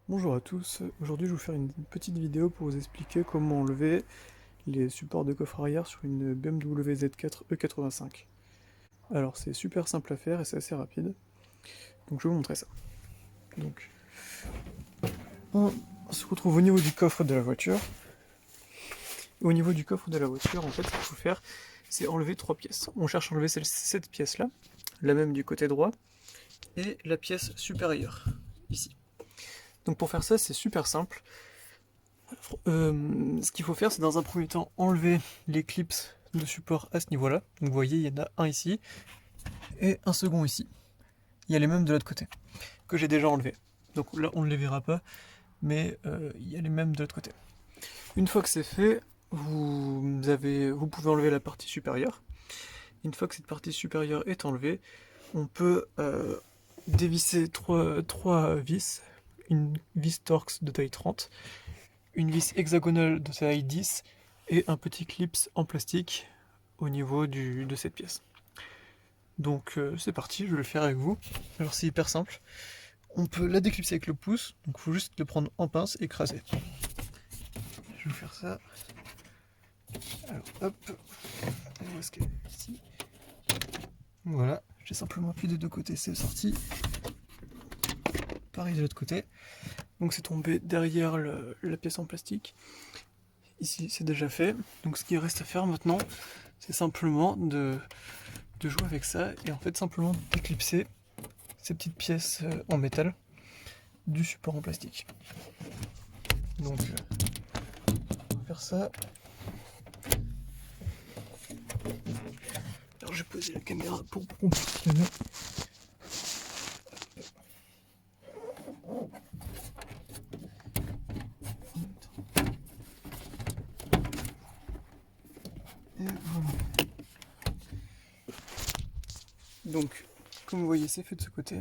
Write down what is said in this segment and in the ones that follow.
Bonjour à tous, aujourd'hui je vais vous faire une petite vidéo pour vous expliquer comment enlever les supports de coffre arrière sur une BMW Z4 E85. Alors c'est super simple à faire et c'est assez rapide, donc je vais vous montrer ça. Donc on se retrouve au niveau du coffre de la voiture. Au niveau du coffre de la voiture, en fait ce qu'il faut faire c'est enlever trois pièces. On cherche à enlever cette pièce là, la même du côté droit, et la pièce supérieure, ici. Donc pour faire ça c'est super simple. Ce qu'il faut faire, c'est dans un premier temps enlever les clips de support à ce niveau-là. Donc vous voyez, il y en a un ici et un second ici. Il y a les mêmes de l'autre côté, que j'ai déjà enlevé. Donc là, on ne les verra pas, mais il y a les mêmes de l'autre côté. Une fois que c'est fait, vous pouvez enlever la partie supérieure. Une fois que cette partie supérieure est enlevée, on peut dévisser trois vis. Une vis Torx de taille 30, une vis hexagonale de taille 10 et un petit clips en plastique au niveau de cette pièce. Donc c'est parti, je vais le faire avec vous. Alors c'est hyper simple. On peut la déclipser avec le pouce, donc il faut juste le prendre en pince et écraser. Je vais faire ça. Alors hop, où est-ce qu'elle est ici. Voilà, j'ai simplement appuyé des deux côtés, c'est sorti. Pareil de l'autre côté. Donc c'est tombé derrière la pièce en plastique. Ici c'est déjà fait. Donc ce qui reste à faire maintenant, c'est simplement de jouer avec ça et en fait simplement d'éclipser ces petites pièces en métal du support en plastique. Donc on va faire ça. Alors je vais poser la caméra pour qu'on puisse filmer. Et voilà. Donc comme vous voyez c'est fait de ce côté.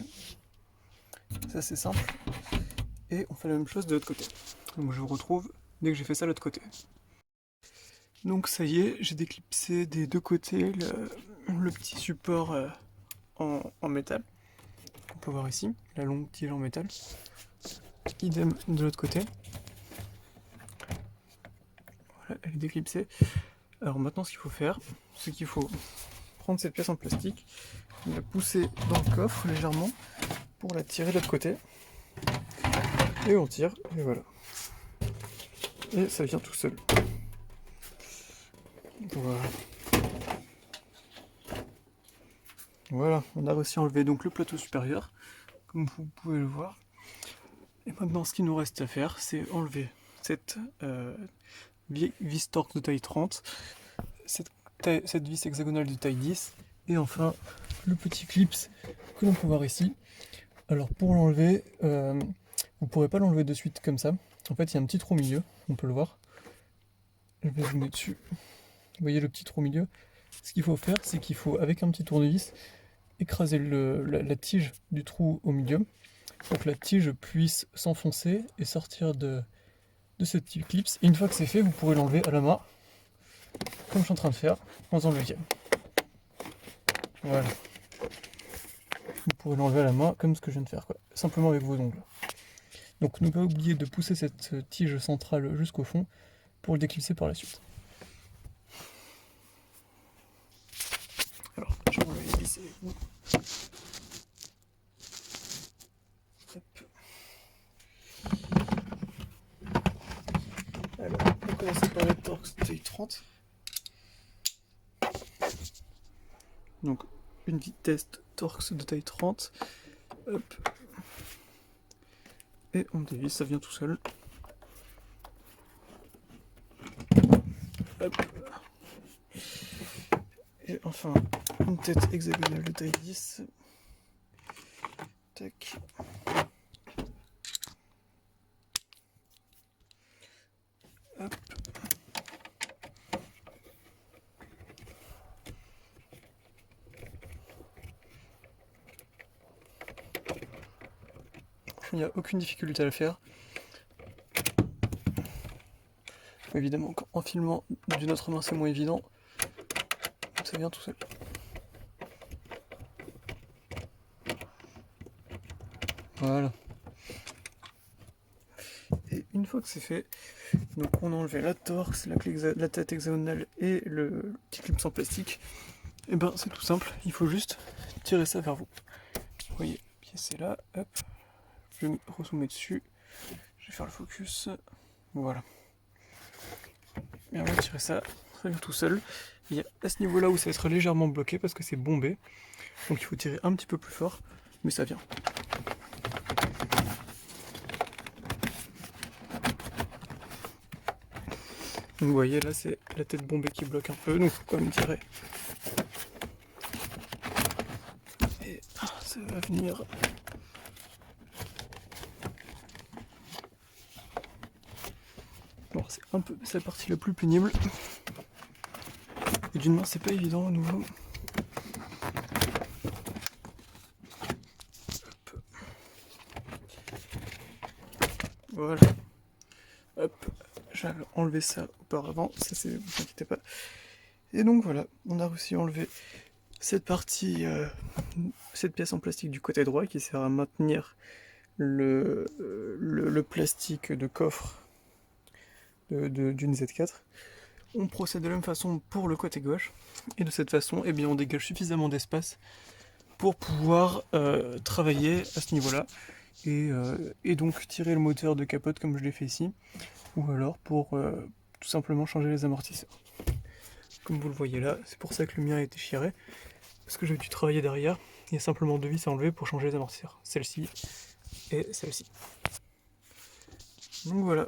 C'est assez simple. Et on fait la même chose de l'autre côté. Donc je vous retrouve dès que j'ai fait ça de l'autre côté. Donc ça y est, j'ai déclipsé des deux côtés le petit support en métal. On peut voir ici, la longue tige en métal. Idem de l'autre côté. Voilà, elle est déclipsée. Alors maintenant ce qu'il faut faire, c'est qu'il faut prendre cette pièce en plastique, la pousser dans le coffre légèrement pour la tirer de l'autre côté. Et on tire, et voilà. Et ça vient tout seul. Voilà. Voilà, on a réussi à enlever donc le plateau supérieur, comme vous pouvez le voir. Et maintenant, ce qu'il nous reste à faire, c'est enlever cette vis Torx de taille 30, cette vis hexagonale de taille 10, et enfin le petit clips que l'on peut voir ici. Alors pour l'enlever, vous ne pourrez pas l'enlever de suite comme ça. En fait, il y a un petit trou au milieu, on peut le voir. Je vais zoomer dessus. Vous voyez le petit trou au milieu. Ce qu'il faut faire, c'est qu'il faut, avec un petit tournevis, écraser la tige du trou au milieu pour que la tige puisse s'enfoncer et sortir de ce type clips. Et une fois que c'est fait, vous pourrez l'enlever à la main, comme je suis en train de faire, en faisant le levier. Voilà. Vous pourrez l'enlever à la main, comme ce que je viens de faire, quoi. Simplement avec vos ongles. Donc ne pas oublier de pousser cette tige centrale jusqu'au fond pour le déclipser par la suite. Alors, je vais enlever les vis avec vous. Hop. Alors, on va commencer par la Torx taille 30. Donc, une vitesse Torx de taille 30. Hop. Et on dévisse, ça vient tout seul. Hop. Et enfin, une tête hexagonale de taille 10. Tac. Hop. Il n'y a aucune difficulté à le faire. Évidemment, en filmant d'une autre main, c'est moins évident. Ça vient tout seul. Voilà. une fois que c'est fait, donc on a enlevé la torque, la tête hexagonale et le petit clip en plastique, et ben c'est tout simple, il faut juste tirer ça vers vous. Vous voyez, la pièce est là, hop, je vais me rezoomer dessus, je vais faire le focus, voilà. Et on va tirer ça, ça vient tout seul. Il y a à ce niveau là où ça va être légèrement bloqué parce que c'est bombé, donc il faut tirer un petit peu plus fort, mais ça vient. Donc vous voyez là c'est la tête bombée qui bloque un peu, donc il faut quand même tirer. Et ça va venir. Bon, c'est un peu la partie la plus pénible. Et d'une main c'est pas évident à nouveau. Hop. Voilà. Hop. J'avais enlevé ça auparavant, ça c'est, ne vous inquiétez pas. Et donc voilà, on a réussi à enlever cette partie, cette pièce en plastique du côté droit qui sert à maintenir le plastique de coffre d'une Z4. On procède de la même façon pour le côté gauche, et de cette façon, eh bien, on dégage suffisamment d'espace pour pouvoir travailler à ce niveau-là, et donc tirer le moteur de capote comme je l'ai fait ici, ou alors pour tout simplement changer les amortisseurs. Comme vous le voyez là, c'est pour ça que le mien est déchiré, parce que j'ai dû travailler derrière. Il y a simplement 2 vis à enlever pour changer les amortisseurs, celle-ci et celle-ci. Donc voilà.